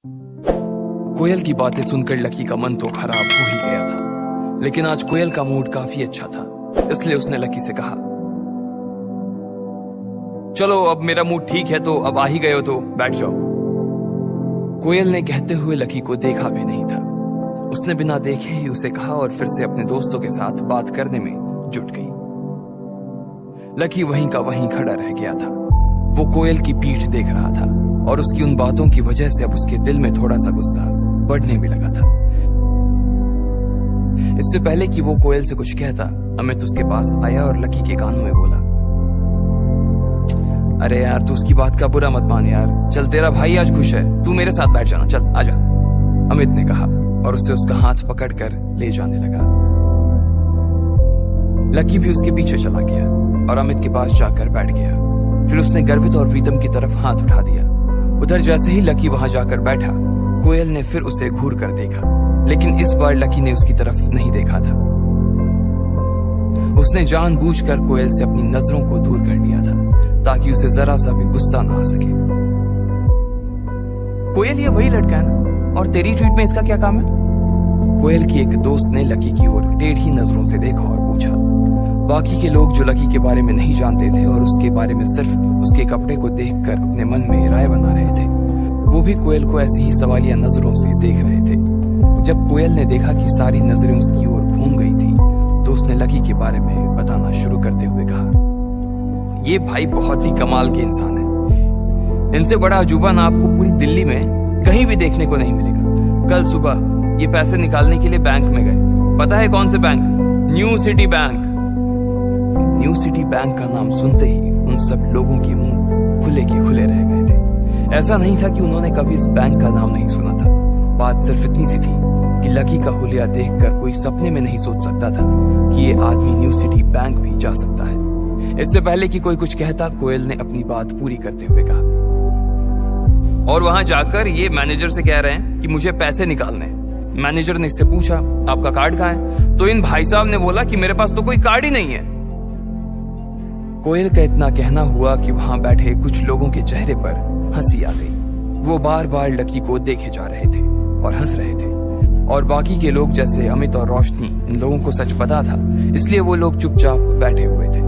कोयल की बातें सुनकर लकी का मन तो खराब हो ही गया था, लेकिन आज कोयल का मूड काफी अच्छा था, इसलिए उसने लकी से कहा, चलो अब मेरा मूड ठीक है तो अब आ ही गए हो तो बैठ जाओ। कोयल ने कहते हुए लकी को देखा भी नहीं था। उसने बिना देखे ही उसे कहा और फिर से अपने दोस्तों के साथ बात करने में जुट गई। लकी वहीं का वहीं खड़ा रह गया था। वो कोयल की पीठ देख रहा था और उसकी उन बातों की वजह से अब उसके दिल में थोड़ा सा गुस्सा बढ़ने भी लगा था। इससे पहले कि वो कोयल से कुछ कहता, अमित उसके पास आया और लकी के कानों में बोला, अरे यार तू उसकी बात का बुरा मत मान यार, चल तेरा भाई आज खुश है, तू मेरे साथ बैठ जाना, चल आजा। अमित ने कहा और उसे उसका हाथ पकड़कर ले जाने लगा। लकी भी उसके पीछे चला गया और अमित के पास जाकर बैठ गया। फिर उसने गर्वित और प्रीतम की तरफ हाथ उठा दिया। उधर जैसे ही लकी वहां जाकर बैठा, कोयल ने फिर उसे घूर कर देखा, लेकिन इस बार लकी ने उसकी तरफ नहीं देखा था। उसने जानबूझकर कोयल से अपनी नजरों को दूर कर लिया था ताकि उसे जरा सा भी गुस्सा ना आ सके। कोयल ये वही लड़का है ना, और तेरी ट्रीट में इसका क्या काम है? कोयल की एक दोस्त ने लकी की ओर टेढ़ी नजरों से देखा और पूछा। बाकी के लोग जो लकी के बारे में नहीं जानते थे और उसके बारे में सिर्फ उसके कपड़े को देखकर अपने मन में राय बना रहे थे, वो भी कोयल को ऐसी ही सवालिया नजरों से देख रहे थे। जब कोयल ने देखा कि सारी नजरें उसकी ओर घूम गई थी, तो उसने लकी के बारे में बताना शुरू करते हुए कहा, ये भाई बहुत ही कमाल के इंसान है। इनसे बड़ा अजूबा ना आपको पूरी दिल्ली में कहीं भी देखने को नहीं मिलेगा। कल सुबह ये पैसे निकालने के लिए बैंक में गए। पता है कौन से bank? New city bank. New city bank का नाम सुनते ही उन सब लोगों के मुंह खुले के खुले रह गए थे। ऐसा नहीं था कि उन्होंने कभी इस बैंक का नाम नहीं सुना था। बात सिर्फ इतनी सी थी कि लकी का हुलिया देखकर कोई सपने में नहीं सोच सकता था कि ये आदमी न्यू सिटी बैंक भी जा सकता है। इससे पहले कि कोई कुछ कहता, कोयल ने अपनी बात पूरी करते हुए कहा, और वहां जाकर ये मैनेजर से कह रहे हैं कि मुझे पैसे निकालने हैं। मैनेजर ने इससे पूछा, आपका कार्ड कहाँ है? तो इन भाई साहब ने बोला कि मेरे पास तो कोई कार्ड ही नहीं है। कोयल का इतना कहना हुआ कि वहां बैठे कुछ लोगों के चेहरे पर हंसी आ गई। वो बार बार लकी को देखे जा रहे थे और हंस रहे थे, और बाकी के लोग जैसे अमित और रोशनी, इन लोगों को सच पता था, इसलिए वो लोग चुपचाप बैठे हुए थे।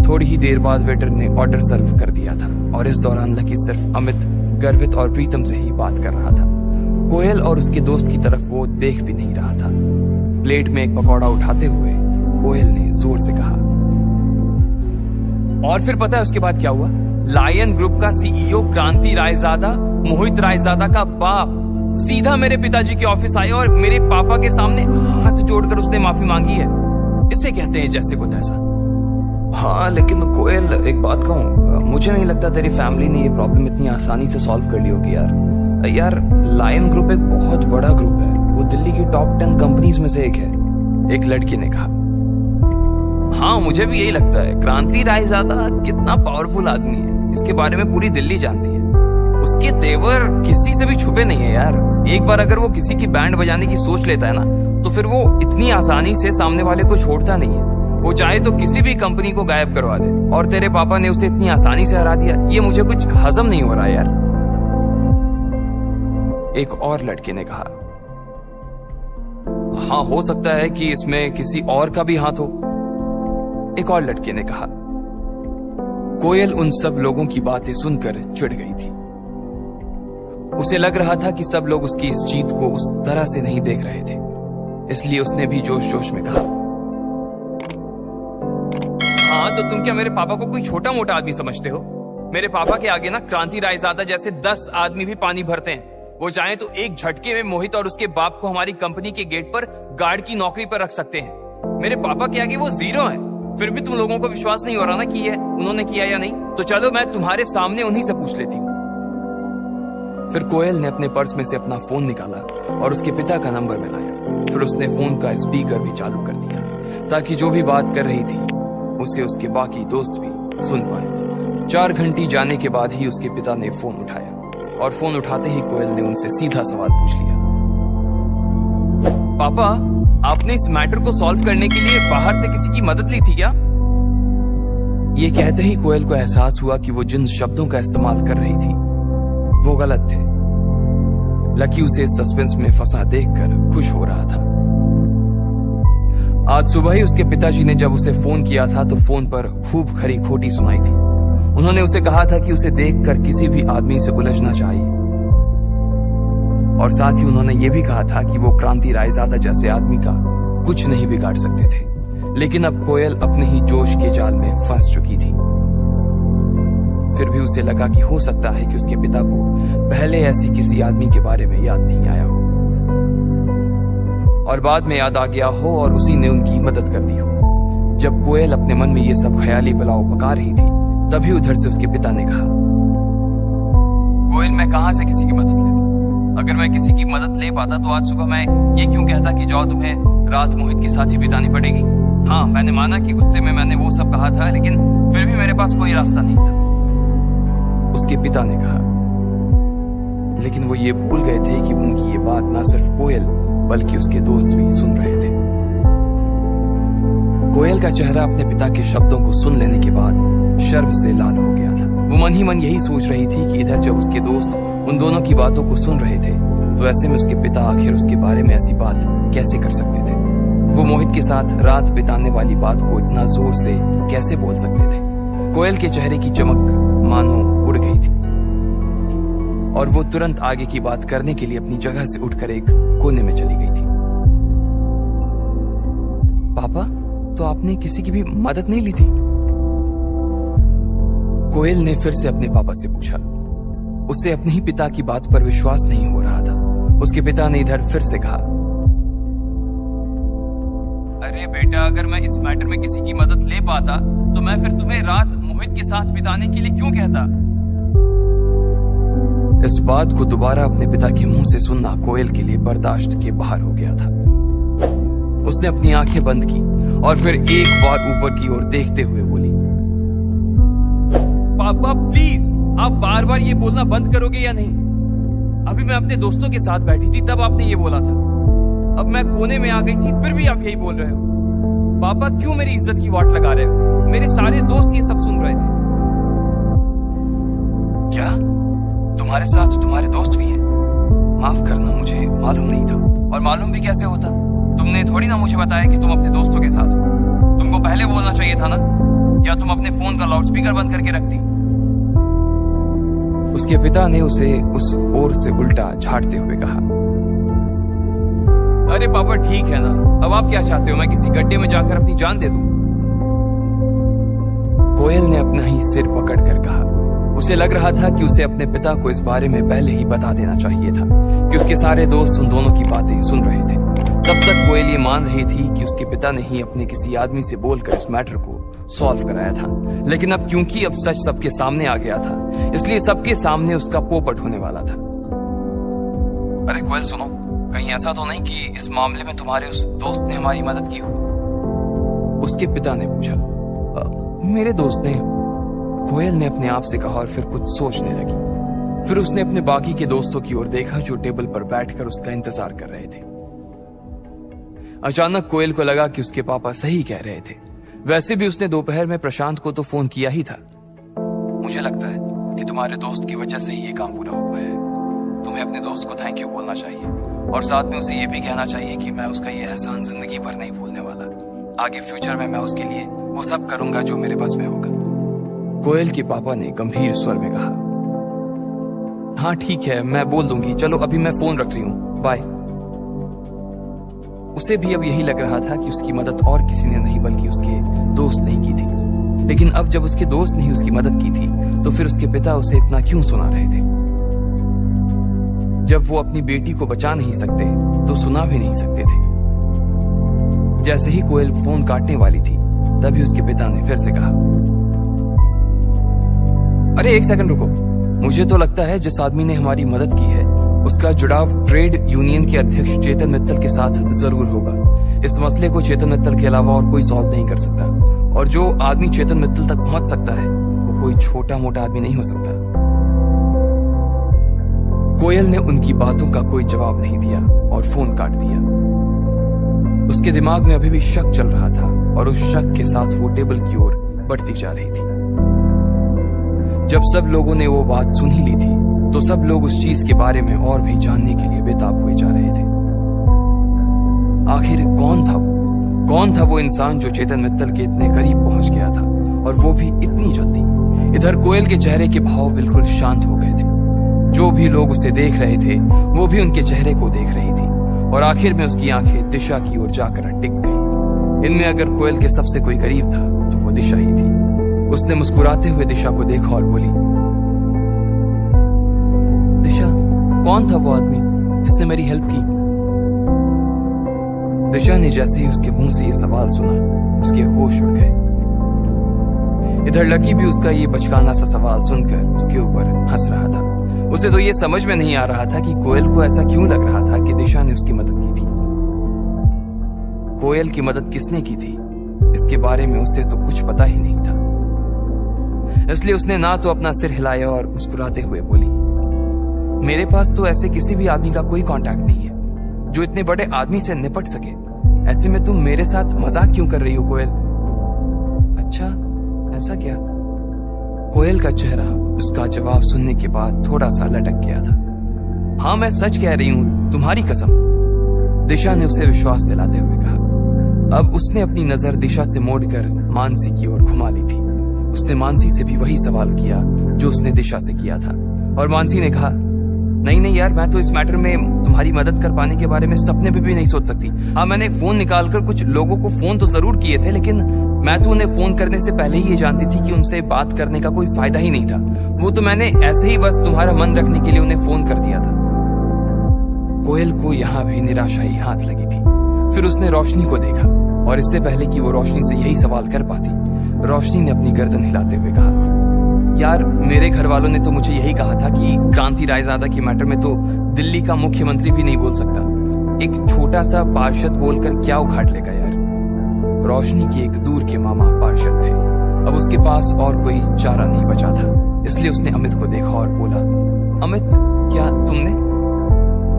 थोड़ी ही देर बाद वेटर ने ऑर्डर सर्व कर दिया था और इस दौरान लकी सिर्फ अमित, गर्वित और प्रीतम से ही बात कर रहा था। कोयल और उसके दोस्त की तरफ वो देख भी नहीं रहा था। प्लेट में एक पकौड़ा उठाते हुए कोयल ने जोर से कहा, और फिर पता है उसके बाद क्या हुआ? लायन ग्रुप का सीईओ क्रांति रायजादा, मोहित रायजादा का बाप, सीधा मेरे पिताजी के ऑफिस आया और मेरे पापा के सामने हाथ जोड़कर उसने माफी मांगी है। इसे कहते हैं जैसे को तैसा। हाँ लेकिन कोयल, एक बात कहूँ, मुझे नहीं लगता तेरी फैमिली ने ये प्रॉब्लम इतनी आसानी से सॉल्व कर ली होगी यार। लायन ग्रुप एक बहुत बड़ा ग्रुप है, वो दिल्ली की टॉप 10 कंपनीज में से एक है। एक लड़की ने कहा, हाँ मुझे भी यही लगता है। क्रांति रायजादा कितना पावरफुल आदमी है, इसके बारे में पूरी दिल्ली जानती है। उसके तेवर किसी से भी छुपे नहीं है यार। एक बार अगर वो किसी की बैंड बजाने की सोच लेता है ना, तो फिर वो इतनी आसानी से सामने वाले को छोड़ता नहीं है। वो चाहे तो किसी भी कंपनी को गायब करवा दे, और तेरे पापा ने उसे इतनी आसानी से हरा दिया, ये मुझे कुछ हजम नहीं हो रहा यार। एक और लड़के ने कहा, हाँ हो सकता है कि इसमें किसी और का भी हाथ हो। एक और लड़के ने कहा। कोयल उन सब लोगों की बातें सुनकर चिढ़ गई थी। उसे लग रहा था कि सब लोग उसकी इस जीत को उस तरह से नहीं देख रहे थे, इसलिए उसने भी जोश जोश में कहा, हाँ तो तुम क्या मेरे पापा को कोई छोटा मोटा आदमी समझते हो? मेरे पापा के आगे ना क्रांति रायजादा जैसे 10 आदमी भी पानी भरते हैं। वो चाहे तो एक झटके में मोहित और उसके बाप को हमारी कंपनी के गेट पर गार्ड की नौकरी पर रख सकते हैं। मेरे पापा के आगे वो जीरो है। फिर भी तुम लोगों को विश्वास नहीं हो रहा ना कि ये उन्होंने किया या नहीं? तो चलो मैं तुम्हारे सामने उन्हीं से पूछ लेती हूँ। फिर कोयल ने अपने पर्स में से अपना फोन निकाला और उसके पिता का नंबर मिलाया। फिर उसने फोन का स्पीकर भी चालू कर दिया ताकि जो भी बात कर रही थी उसे उसके बाकी दोस्त भी सुन पाए। 4 घंटे जाने के बाद ही उसके पिता ने फोन उठाया, और फोन उठाते ही कोयल ने उनसे सीधा सवाल पूछ लिया, पापा आपने इस मैटर को सॉल्व करने के लिए बाहर से किसी की मदद ली थी क्या? ये कहते ही कोयल को एहसास हुआ कि वो जिन शब्दों का इस्तेमाल कर रही थी वो गलत थे। लकी उसे सस्पेंस में फंसा देखकर खुश हो रहा था। आज सुबह ही उसके पिताजी ने जब उसे फोन किया था तो फोन पर खूब खरी खोटी सुनाई थी। उन्होंने उसे कहा था कि उसे देखकर किसी भी आदमी से उलझना चाहिए, और साथ ही उन्होंने यह भी कहा था कि वो क्रांति रायजादा जैसे आदमी का कुछ नहीं बिगाड़ सकते थे। लेकिन अब कोयल अपने ही जोश के जाल में फंस चुकी थी। फिर भी उसे लगा कि हो सकता है कि उसके पिता को पहले ऐसी किसी आदमी के बारे में याद नहीं आया हो और बाद में याद आ गया हो और उसी ने उनकी मदद कर दी हो। जब कोयल अपने मन में ये सब ख्याली पुलाव पका रही थी, तभी उधर से उसके पिता ने कहा, कोयल, मैं कहां से किसी की मदद लेता? अगर मैं किसी की मदद ले पाता तो आज सुबह मैं ये क्यों कहता कि जाओ, तुम्हें रात मोहित के साथ ही बितानी पड़ेगी। हाँ, मैंने माना कि गुस्से में मैंने वो सब कहा था, लेकिन फिर भी मेरे पास कोई रास्ता नहीं था, उसके पिता ने कहा। लेकिन वो ये भूल गए थे कि उनकी ये बात ना सिर्फ कोयल बल्कि उसके दोस्त भी सुन रहे थे। कोयल का चेहरा अपने पिता के शब्दों को सुन लेने के बाद शर्म से लाल हो गया था। वो मन ही मन यही सोच रही थी कि इधर जब उसके दोस्त उन दोनों की बातों को सुन रहे थे तो ऐसे में उसके पिता आखिर उसके बारे में ऐसी बात कैसे कर सकते थे। वो मोहित के साथ रात बिताने वाली बात को इतना जोर से कैसे बोल सकते थे। कोयल के चेहरे की चमक मानो उड़ गई थी और वो तुरंत आगे की बात करने के लिए अपनी जगह से उठकर एक कोने में चली गई थी। पापा, तो आपने किसी की भी मदद नहीं ली थी? कोयल ने फिर से अपने पापा से पूछा। उसे अपने ही पिता की बात पर विश्वास नहीं हो रहा था। उसके पिता ने इधर फिर से कहा, अरे बेटा, अगर मैं इस मैटर में किसी की मदद ले पाता तो मैं फिर तुम्हें रात मोहित के साथ बिताने के लिए क्यों कहता? इस बात को दोबारा अपने पिता के मुंह से सुनना कोयल के लिए बर्दाश्त के बाहर हो गया था। उसने अपनी आंखें बंद की और फिर एक बार ऊपर की ओर देखते हुए बोली, पापा प्लीज, आप बार बार ये बोलना बंद करोगे या नहीं? अभी मैं अपने दोस्तों के साथ बैठी थी तब आपने ये बोला था। अब मैं कोने में आ गई थी फिर भी आप यही बोल रहे हो। पापा, क्यों मेरी इज्जत की वाट लगा रहे हो? मेरे सारे दोस्त ये सब सुन रहे थे। क्या तुम्हारे साथ तुम्हारे दोस्त भी हैं? माफ करना, मुझे मालूम नहीं था। और मालूम भी कैसे होता? तुमने थोड़ी ना मुझे बताया कि तुम अपने दोस्तों के साथ हो। तुमको पहले बोलना चाहिए था ना, या तुम अपने फोन का लाउडस्पीकर बंद करके रख दी? उसके पिता ने उसे उस ओर से उल्टा झाड़ते हुए कहा, अरे पापा ठीक है ना, अब आप क्या चाहते हो, मैं किसी गड्ढे में जाकर अपनी जान दे दूं? कोयल ने अपना ही सिर पकड़कर कहा। उसे लग रहा था कि उसे अपने पिता को इस बारे में पहले ही बता देना चाहिए था कि उसके सारे दोस्त उन दोनों की बातें सुन रहे थे। तब तक कोयल ये मान रही थी कि उसके पिता ने ही अपने किसी आदमी से बोलकर इस मैटर को सॉल्व कराया था। लेकिन अब क्योंकि अब सच सबके सामने आ गया था, इसलिए सबके सामने उसका पोपट होने वाला था। अरे कोयल सुनो, कहीं ऐसा तो नहीं कि इस मामले में तुम्हारे उस दोस्त ने हमारी मदद की हो? उसके पिता ने पूछा। मेरे दोस्त ने? कोयल ने अपने आप से कहा और फिर कुछ सोचने लगी। फिर उसने अपने बाकी के दोस्तों की ओर देखा जो टेबल पर बैठकर उसका इंतजार कर रहे थे। अचानक कोयल को लगा कि उसके पापा सही कह रहे थे। वैसे भी उसने दोपहर में प्रशांत को तो फोन किया ही था। मुझे लगता है कि तुम्हारे दोस्त की वजह से ही ये काम पूरा हो पाया है। तुम्हें अपने दोस्त को थैंक यू बोलना चाहिए और साथ में उसे ये भी कहना चाहिए कि मैं उसका ये एहसान जिंदगी भर नहीं भूलने वाला। आगे फ्यूचर में मैं उसके लिए वो सब करूंगा जो मेरे बस में होगा। कोयल के पापा ने गंभीर स्वर में कहा। हाँ ठीक है, मैं बोल दूंगी। चलो अभी मैं फोन रख रही हूँ, बाय। उसे भी अब यही लग रहा था कि उसकी मदद और किसी ने नहीं बल्कि उसके दोस्त ने की थी। लेकिन अब जब उसके दोस्त ने ही उसकी मदद की थी तो फिर उसके पिता उसे इतना क्यों सुना रहे थे? जब वो अपनी बेटी को बचा नहीं सकते तो सुना भी नहीं सकते थे। जैसे ही कोयल फोन काटने वाली थी तभी उसके पिता ने फिर से कहा, अरे एक सेकंड रुको। मुझे तो लगता है जिस आदमी ने हमारी मदद की है उसका जुड़ाव ट्रेड यूनियन के अध्यक्ष चेतन मित्तल के साथ जरूर होगा। इस मसले को चेतन मित्तल के अलावा और कोई सॉल्व नहीं कर सकता, और जो आदमी चेतन मित्तल तक पहुंच सकता है वो कोई छोटा मोटा आदमी नहीं हो सकता। कोयल ने उनकी बातों का कोई जवाब नहीं दिया और फोन काट दिया। उसके दिमाग में अभी भी शक चल रहा था और उस शक के साथ वो टेबल की ओर बढ़ती जा रही थी। जब सब लोगों ने वो बात सुन ही ली थी तो सब लोग उस चीज के बारे में और भी जानने के लिए कौन था वो इंसान जो चेतन मित्तल के इतने करीब पहुंच गया था, और वो भी इतनी जल्दी। इधर कोयल के चेहरे के भाव बिल्कुल शांत हो गए थे। जो भी लोग उसे देख रहे थे वो भी उनके चेहरे को देख रही थी, और आखिर में उसकी आंखें दिशा की ओर जाकर टिक गई। इनमें अगर कोयल के सबसे कोई करीब था तो वो दिशा ही थी। उसने मुस्कुराते हुए दिशा को देखा और बोली, दिशा, कौन था वो आदमी जिसने मेरी हेल्प की? दिशा ने जैसे ही उसके मुंह से ये सवाल सुना, उसके होश उड़ गए। इधर लकी भी उसका ये बचकाना सा सवाल सुनकर उसके ऊपर हंस रहा था। उसे तो ये समझ में नहीं आ रहा था कि कोयल को ऐसा क्यों लग रहा था कि दिशा ने उसकी मदद की थी। कोयल की मदद किसने की थी, इसके बारे में उसे तो कुछ पता ही नहीं था। इसलिए उसने ना तो अपना सिर हिलाया और मुस्कुराते हुए बोली, मेरे पास तो ऐसे किसी भी आदमी का कोई कांटेक्ट नहीं है जो इतने बड़े आदमी से निपट सके। ऐसे में तुम मेरे साथ मजाक क्यों कर रही हो कोयल? अच्छा, ऐसा क्या? कोयल का चेहरा उसका जवाब सुनने के बाद थोड़ा सा लटक गया था। हाँ, मैं सच कह रही हूं, तुम्हारी कसम, दिशा ने उसे विश्वास दिलाते हुए कहा। अब उसने अपनी नजर दिशा से मोड़कर मानसी की ओर घुमा ली थी। उसने मानसी से भी वही सवाल किया जो उसने दिशा से किया था, और मानसी ने कहा, नहीं यार, मैं तो इस मैटर में तुम्हारी मदद कर पाने के बारे में सपने में भी नहीं सोच सकती। हाँ, मैंने फोन निकालकर कुछ लोगों को फोन तो जरूर किए थे, लेकिन मैं तो उन्हें फोन करने से पहले ही ये जानती थी कि उनसे बात करने का कोई फायदा ही नहीं था। वो तो मैंने ऐसे ही बस तुम्हारा मन रखने के लिए उन्हें फोन कर दिया था। कोयल को यहाँ भी निराशा ही हाथ लगी थी। फिर उसने रोशनी को देखा, और इससे पहले कि वो रोशनी से यही सवाल कर पाती, रोशनी ने अपनी गर्दन हिलाते हुए कहा, यार, मेरे घर वालों ने तो मुझे यही कहा था कि क्रांति रायजादा के मैटर में तो दिल्ली का मुख्यमंत्री भी नहीं बोल सकता। एक छोटा सा पार्षद बोलकर क्या उखाड़ लेगा यार। रोशनी के एक दूर के मामा पार्षद थे। अब उसके पास और कोई चारा नहीं बचा था, इसलिए उसने अमित को देखा और बोला, अमित, क्या तुमने?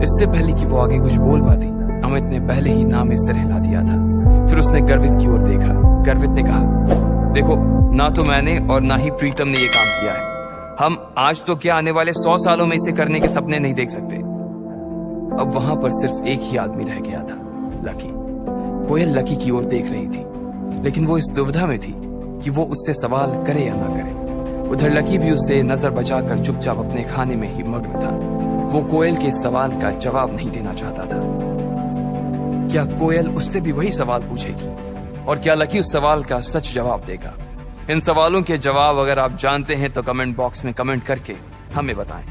इससे पहले कि वो आगे कुछ बोल पाती, अमित ने पहले ही नाम में सिर हिला दिया था। फिर उसने गर्वित की ओर देखा। गर्वित ने कहा, देखो, ना तो मैंने और ना ही प्रीतम ने ये काम किया है। हम आज तो क्या, आने वाले 100 सालों में इसे करने के सपने नहीं देख सकते। अब वहां पर सिर्फ एक ही आदमी रह गया था, लकी। कोयल लकी की ओर देख रही थी, लेकिन वो इस दुविधा में थी कि वो उससे सवाल करे या ना करे। उधर लकी भी उससे नजर बचाकर चुपचाप अपने खाने में ही मग्न था। वो कोयल के सवाल का जवाब नहीं देना चाहता था। क्या कोयल उससे भी वही सवाल पूछेगी, और क्या लकी उस सवाल का सच जवाब देगा? इन सवालों के जवाब अगर आप जानते हैं तो कमेंट बॉक्स में कमेंट करके हमें बताएं।